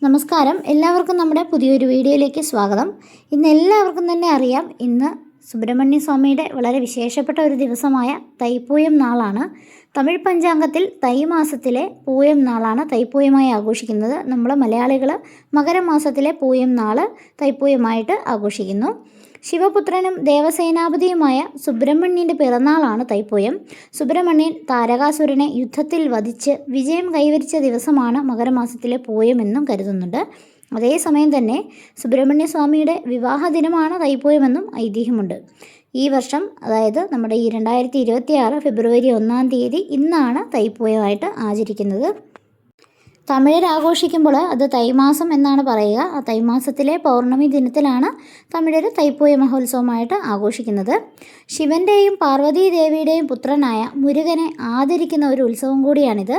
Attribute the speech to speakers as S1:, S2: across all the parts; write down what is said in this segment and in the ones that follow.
S1: നമസ്കാരം. എല്ലാവർക്കും നമ്മുടെ പുതിയൊരു വീഡിയോയിലേക്ക് സ്വാഗതം. ഇന്ന് എല്ലാവർക്കും തന്നെ അറിയാം, ഇന്ന് സുബ്രഹ്മണ്യ സ്വാമിയുടെ വളരെ വിശേഷപ്പെട്ട ഒരു ദിവസമായ തൈപ്പൂയം നാളാണ്. തമിഴ് പഞ്ചാംഗത്തിൽ തൈ മാസത്തിലെ പൂയം നാളാണ് തൈപ്പൂയമായി ആഘോഷിക്കുന്നത്. നമ്മൾ മലയാളികൾ മകരമാസത്തിലെ പൂയം നാൾ തൈപ്പൂയമായിട്ട് ആഘോഷിക്കുന്നു. ശിവപുത്രനും ദേവസേനാപതിയുമായ സുബ്രഹ്മണ്യൻ്റെ പിറന്നാളാണ് തൈപ്പൂയം. സുബ്രഹ്മണ്യൻ താരകാസുരനെ യുദ്ധത്തിൽ വധിച്ച് വിജയം കൈവരിച്ച ദിവസമാണ് മകരമാസത്തിലെ പൂയം എന്നും കരുതുന്നുണ്ട്. അതേസമയം തന്നെ സുബ്രഹ്മണ്യ സ്വാമിയുടെ വിവാഹ ദിനമാണ് തൈപ്പൂയമെന്നും ഐതിഹ്യമുണ്ട്. ഈ വർഷം, അതായത് നമ്മുടെ ഈ 2026 ഫെബ്രുവരി 1-ാം തീയതി ഇന്നാണ് തൈപ്പൂയമായിട്ട് ആചരിക്കുന്നത്. തമിഴർ ആഘോഷിക്കുമ്പോൾ അത് തൈമാസം എന്നാണ് പറയുക. ആ തൈമാസത്തിലെ പൗർണമി ദിനത്തിലാണ് തമിഴർ തൈപ്പൂയ മഹോത്സവമായിട്ട് ആഘോഷിക്കുന്നത്. ശിവൻ്റെയും പാർവതീ ദേവിയുടെയും പുത്രനായ മുരുകനെ ആദരിക്കുന്ന ഒരു ഉത്സവം കൂടിയാണിത്.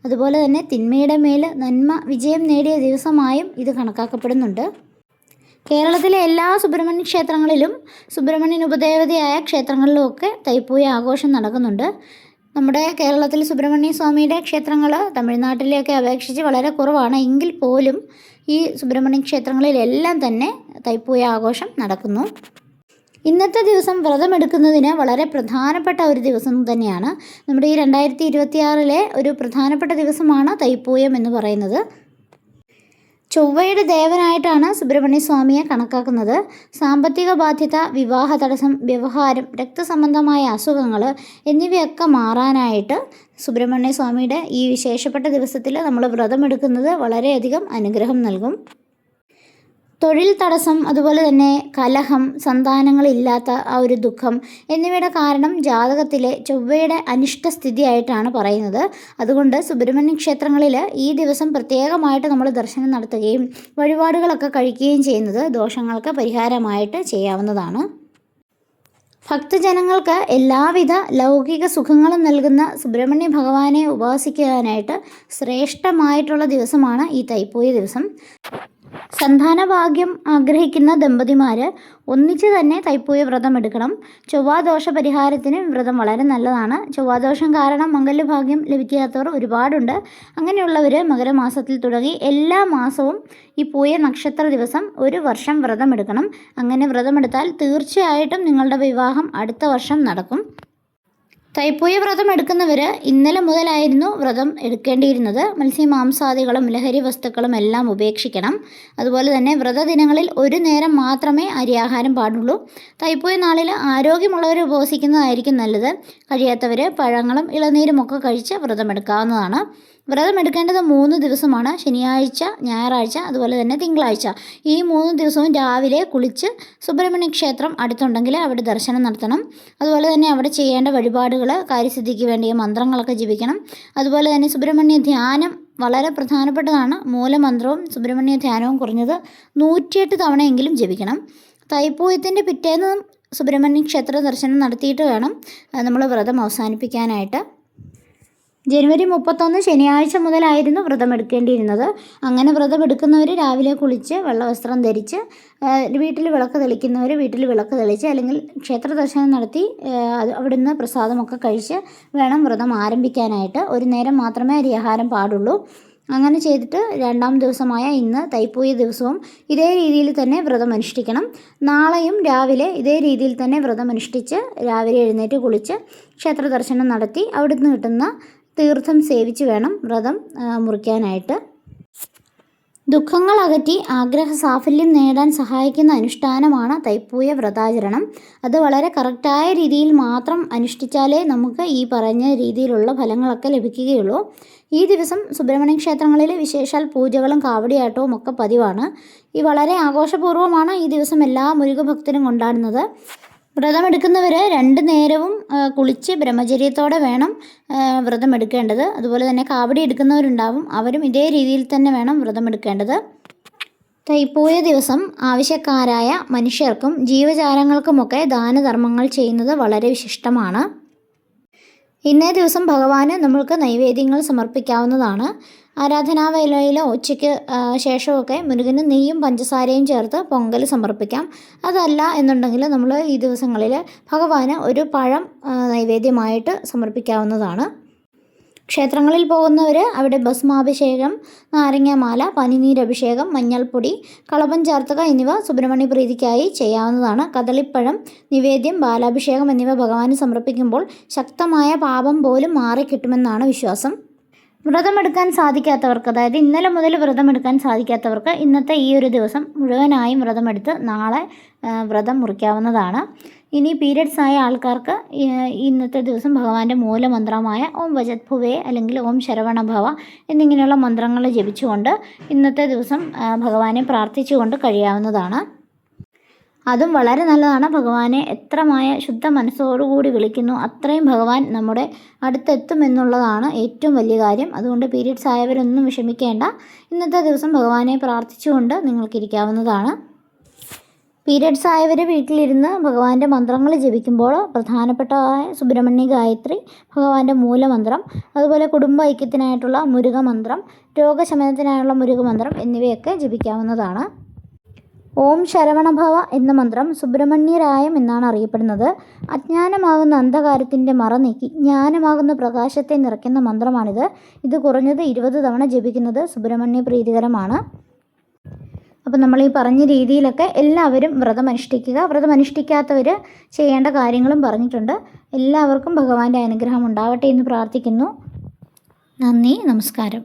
S1: അതുപോലെ തന്നെ തിന്മയുടെ മേൽ നന്മ വിജയം നേടിയ ദിവസമായും ഇത് കണക്കാക്കപ്പെടുന്നുണ്ട്. കേരളത്തിലെ എല്ലാ സുബ്രഹ്മണ്യ ക്ഷേത്രങ്ങളിലും സുബ്രഹ്മണ്യൻ ഉപദേവതയായ ക്ഷേത്രങ്ങളിലുമൊക്കെ തൈപ്പൂയ ആഘോഷം നടക്കുന്നുണ്ട്. നമ്മുടെ കേരളത്തിൽ സുബ്രഹ്മണ്യ സ്വാമിയുടെ ക്ഷേത്രങ്ങൾ തമിഴ്നാട്ടിലെയൊക്കെ അപേക്ഷിച്ച് വളരെ കുറവാണ്. എങ്കിൽ പോലും ഈ സുബ്രഹ്മണ്യ ക്ഷേത്രങ്ങളിലെല്ലാം തന്നെ തൈപ്പൂയ ആഘോഷം നടക്കുന്നു. ഇന്നത്തെ ദിവസം വ്രതമെടുക്കുന്നതിന് വളരെ പ്രധാനപ്പെട്ട ഒരു ദിവസം തന്നെയാണ്. നമ്മുടെ ഈ 2026 ഒരു പ്രധാനപ്പെട്ട ദിവസമാണ് തൈപ്പൂയം എന്ന് പറയുന്നത്. ചൊവ്വയുടെ ദേവനായിട്ടാണ് സുബ്രഹ്മണ്യ സ്വാമിയെ കണക്കാക്കുന്നത്. സാമ്പത്തിക ബാധ്യത, വിവാഹ തടസ്സം, വ്യവഹാരം, രക്തസംബന്ധമായ അസുഖങ്ങൾ എന്നിവയൊക്കെ മാറാനായിട്ട് സുബ്രഹ്മണ്യ സ്വാമിയുടെ ഈ വിശേഷപ്പെട്ട ദിവസത്തിൽ നമ്മൾ വ്രതമെടുക്കുന്നത് വളരെയധികം അനുഗ്രഹം നൽകും. തൊഴിൽ തടസ്സം, അതുപോലെ തന്നെ കലഹം, സന്താനങ്ങളില്ലാത്ത ആ ഒരു ദുഃഖം എന്നിവയുടെ കാരണം ജാതകത്തിലെ ചൊവ്വയുടെ അനിഷ്ടസ്ഥിതിയായിട്ടാണ് പറയുന്നത്. അതുകൊണ്ട് സുബ്രഹ്മണ്യ ക്ഷേത്രങ്ങളിൽ ഈ ദിവസം പ്രത്യേകമായിട്ട് നമ്മൾ ദർശനം നടത്തുകയും വഴിപാടുകളൊക്കെ കഴിക്കുകയും ചെയ്യുന്നത് ദോഷങ്ങൾക്ക് പരിഹാരമായിട്ട് ചെയ്യാവുന്നതാണ്. ഭക്തജനങ്ങൾക്ക് എല്ലാവിധ ലൗകിക സുഖങ്ങളും നൽകുന്ന സുബ്രഹ്മണ്യ ഭഗവാനെ ഉപാസിക്കാനായിട്ട് ശ്രേഷ്ഠമായിട്ടുള്ള ദിവസമാണ് ഈ തൈപ്പൂയ ദിവസം. സന്താനഭാഗ്യം ആഗ്രഹിക്കുന്ന ദമ്പതിമാർ ഒന്നിച്ച് തന്നെ തൈപ്പൂയ വ്രതം എടുക്കണം. ചൊവ്വാദോഷ പരിഹാരത്തിന് വ്രതം വളരെ നല്ലതാണ്. ചൊവ്വാദോഷം കാരണം മംഗല്യഭാഗ്യം ലഭിക്കാത്തവർ ഒരുപാടുണ്ട്. അങ്ങനെയുള്ളവർ മകരമാസത്തിൽ തുടങ്ങി എല്ലാ മാസവും ഈ പൂയ നക്ഷത്ര ദിവസം ഒരു വർഷം വ്രതം എടുക്കണം. അങ്ങനെ വ്രതമെടുത്താൽ തീർച്ചയായിട്ടും നിങ്ങളുടെ വിവാഹം അടുത്ത വർഷം നടക്കും. തൈപ്പൂയ വ്രതം എടുക്കുന്നവർ ഇന്നലെ മുതലായിരുന്നു വ്രതം എടുക്കേണ്ടിയിരുന്നത്. മത്സ്യമാംസാദികളും ലഹരി വസ്തുക്കളും എല്ലാം ഉപേക്ഷിക്കണം. അതുപോലെ തന്നെ വ്രതദിനങ്ങളിൽ ഒരു നേരം മാത്രമേ അരിയാഹാരം പാടുള്ളൂ. തൈപ്പൂയ നാളിൽ ആരോഗ്യമുള്ളവർ ഉപവസിക്കുന്നതായിരിക്കും നല്ലത്. കഴിയാത്തവർ പഴങ്ങളും ഇളനീരും ഒക്കെ കഴിച്ച് വ്രതമെടുക്കാവുന്നതാണ്. വ്രതമെടുക്കേണ്ടത് 3 ദിവസമാണ്. ശനിയാഴ്ച, ഞായറാഴ്ച, അതുപോലെ തന്നെ തിങ്കളാഴ്ച. ഈ 3 ദിവസവും രാവിലെ കുളിച്ച് സുബ്രഹ്മണ്യ ക്ഷേത്രം അടുത്തുണ്ടെങ്കിൽ അവിടെ ദർശനം നടത്തണം. അതുപോലെ തന്നെ അവിടെ ചെയ്യേണ്ട വഴിപാടുകൾ, കാര്യസിദ്ധിക്ക് വേണ്ടിയ മന്ത്രങ്ങളൊക്കെ ജപിക്കണം. അതുപോലെ തന്നെ സുബ്രഹ്മണ്യ ധ്യാനം വളരെ പ്രധാനപ്പെട്ടതാണ്. മൂലമന്ത്രവും സുബ്രഹ്മണ്യ ധ്യാനവും കുറഞ്ഞത് 108 തവണയെങ്കിലും ജപിക്കണം. തൈപ്പൂയത്തിൻ്റെ പിറ്റേന്ന് സുബ്രഹ്മണ്യ ക്ഷേത്ര ദർശനം നടത്തിയിട്ട് വേണം നമ്മൾ വ്രതം അവസാനിപ്പിക്കാനായിട്ട്. ജനുവരി 31 ശനിയാഴ്ച മുതലായിരുന്നു വ്രതമെടുക്കേണ്ടിയിരുന്നത്. അങ്ങനെ വ്രതമെടുക്കുന്നവർ രാവിലെ കുളിച്ച് വെള്ളവസ്ത്രം ധരിച്ച് വീട്ടിൽ വിളക്ക് തെളിക്കുന്നവർ വീട്ടിൽ വിളക്ക് തെളിച്ച് അല്ലെങ്കിൽ ക്ഷേത്ര ദർശനം നടത്തി അവിടുന്ന് പ്രസാദമൊക്കെ കഴിച്ച് വേണം വ്രതം ആരംഭിക്കാനായിട്ട്. ഒരു നേരം മാത്രമേ അരിയാഹാരം പാടുള്ളൂ. അങ്ങനെ ചെയ്തിട്ട് 2-ാം ദിവസമായ ഇന്ന് തൈപ്പൂയ ദിവസവും ഇതേ രീതിയിൽ തന്നെ വ്രതം അനുഷ്ഠിക്കണം. നാളെയും രാവിലെ ഇതേ രീതിയിൽ തന്നെ വ്രതം അനുഷ്ഠിച്ച് രാവിലെ എഴുന്നേറ്റ് കുളിച്ച് ക്ഷേത്ര ദർശനം നടത്തി അവിടുന്ന് കിട്ടുന്ന തീർത്ഥം സേവിച്ച് വേണം വ്രതം മുറിക്കാനായിട്ട്. ദുഃഖങ്ങൾ അകറ്റി ആഗ്രഹ സാഫല്യം നേടാൻ സഹായിക്കുന്ന അനുഷ്ഠാനമാണ് തൈപ്പൂയ വ്രതാചരണം. അത് വളരെ കറക്റ്റായ രീതിയിൽ മാത്രം അനുഷ്ഠിച്ചാലേ നമുക്ക് ഈ പറഞ്ഞ രീതിയിലുള്ള ഫലങ്ങളൊക്കെ ലഭിക്കുകയുള്ളൂ. ഈ ദിവസം സുബ്രഹ്മണ്യ ക്ഷേത്രങ്ങളിൽ വിശേഷാൽ പൂജകളും കാവടിയാട്ടവും ഒക്കെ പതിവാണ്. ഈ വളരെ ആഘോഷപൂർവ്വമാണ് ഈ ദിവസം എല്ലാ മുരുകഭക്തരും കൊണ്ടാടുന്നത്. വ്രതമെടുക്കുന്നവർ 2 നേരവും കുളിച്ച് ബ്രഹ്മചര്യത്തോടെ വേണം വ്രതമെടുക്കേണ്ടത്. അതുപോലെ തന്നെ കാവടി എടുക്കുന്നവരുണ്ടാവും, അവരും ഇതേ രീതിയിൽ തന്നെ വേണം വ്രതമെടുക്കേണ്ടത്. തൈപ്പൂയ ദിവസം ആവശ്യക്കാരായ മനുഷ്യർക്കും ജീവജാലങ്ങൾക്കുമൊക്കെ ദാനധർമ്മങ്ങൾ ചെയ്യുന്നത് വളരെ വിശിഷ്ടമാണ്. ഇന്നേ ദിവസം ഭഗവാന് നമ്മൾക്ക് നൈവേദ്യങ്ങൾ സമർപ്പിക്കാവുന്നതാണ്. ആരാധനാവേളയിലോ ഉച്ചയ്ക്ക് ശേഷമൊക്കെ മുരുകന് നെയ്യും പഞ്ചസാരയും ചേർത്ത് പൊങ്കൽ സമർപ്പിക്കാം. അതല്ല എന്നുണ്ടെങ്കിൽ നമ്മൾ ഈ ദിവസങ്ങളിൽ ഭഗവാന് ഒരു പഴം നൈവേദ്യമായിട്ട് സമർപ്പിക്കാവുന്നതാണ്. ക്ഷേത്രങ്ങളിൽ പോകുന്നവർ അവിടെ ഭസ്മാഭിഷേകം, നാരങ്ങാമാല, പനിനീരഭിഷേകം, മഞ്ഞൾപ്പൊടി, കളഭം ചാർത്തുക എന്നിവ സുബ്രഹ്മണ്യ പ്രീതിക്കായി ചെയ്യാവുന്നതാണ്. കദളിപ്പഴം, നിവേദ്യം, ബാലാഭിഷേകം എന്നിവ ഭഗവാന് സമർപ്പിക്കുമ്പോൾ ശക്തമായ പാപം പോലും മാറിക്കിട്ടുമെന്നാണ് വിശ്വാസം. വ്രതമെടുക്കാൻ സാധിക്കാത്തവർക്ക്, അതായത് ഇന്നലെ മുതൽ വ്രതമെടുക്കാൻ സാധിക്കാത്തവർക്ക് ഇന്നത്തെ ഈ ഒരു ദിവസം മുഴുവനായും വ്രതമെടുത്ത് നാളെ വ്രതം മുറിക്കാവുന്നതാണ്. ഇനി പീരിയഡ്സ് ആയ ആൾക്കാർക്ക് ഇന്നത്തെ ദിവസം ഭഗവാന്റെ മൂലമന്ത്രമായ ഓം വജത് ഭുവേ അല്ലെങ്കിൽ ഓം ശരവണഭവ എന്നിങ്ങനെയുള്ള മന്ത്രങ്ങൾ ജപിച്ചുകൊണ്ട് ഇന്നത്തെ ദിവസം ഭഗവാനെ പ്രാർത്ഥിച്ചുകൊണ്ട് കഴിയാവുന്നതാണ്. അതും വളരെ നല്ലതാണ്. ഭഗവാനെ എത്രമായ ശുദ്ധ മനസ്സോടുകൂടി വിളിക്കുന്നു അത്രയും ഭഗവാൻ നമ്മുടെ അടുത്തെത്തുമെന്നുള്ളതാണ് ഏറ്റവും വലിയ കാര്യം. അതുകൊണ്ട് പീരിയഡ്സ് ആയവരൊന്നും വിഷമിക്കേണ്ട. ഇന്നത്തെ ദിവസം ഭഗവാനെ പ്രാർത്ഥിച്ചുകൊണ്ട് നിങ്ങൾക്കിരിക്കാവുന്നതാണ്. പീരിയഡ്സ് ആയവർ വീട്ടിലിരുന്ന് ഭഗവാന്റെ മന്ത്രങ്ങൾ ജപിക്കുമ്പോൾ പ്രധാനപ്പെട്ടതായ സുബ്രഹ്മണ്യ ഗായത്രി, ഭഗവാന്റെ മൂലമന്ത്രം, അതുപോലെ കുടുംബ ഐക്യത്തിനായിട്ടുള്ള മുരുകമന്ത്രം, രോഗശമനത്തിനായുള്ള മുരുകമന്ത്രം എന്നിവയൊക്കെ ജപിക്കാവുന്നതാണ്. ഓം ശരവണഭവ എന്ന മന്ത്രം സുബ്രഹ്മണ്യരായം എന്നാണ് അറിയപ്പെടുന്നത്. അജ്ഞാനമാകുന്ന അന്ധകാരത്തിൻ്റെ മറ നീക്കി ജ്ഞാനമാകുന്ന പ്രകാശത്തെ നിറയ്ക്കുന്ന മന്ത്രമാണിത്. ഇത് കുറഞ്ഞത് 20 തവണ ജപിക്കുന്നത് സുബ്രഹ്മണ്യ പ്രീതികരമാണ്. അപ്പം നമ്മൾ ഈ പറഞ്ഞ രീതിയിലൊക്കെ എല്ലാവരും വ്രതമനുഷ്ഠിക്കുക. വ്രതമനുഷ്ഠിക്കാത്തവർ ചെയ്യേണ്ട കാര്യങ്ങളും പറഞ്ഞിട്ടുണ്ട്. എല്ലാവർക്കും ഭഗവാന്റെ അനുഗ്രഹം ഉണ്ടാവട്ടെ എന്ന് പ്രാർത്ഥിക്കുന്നു. നന്ദി, നമസ്കാരം.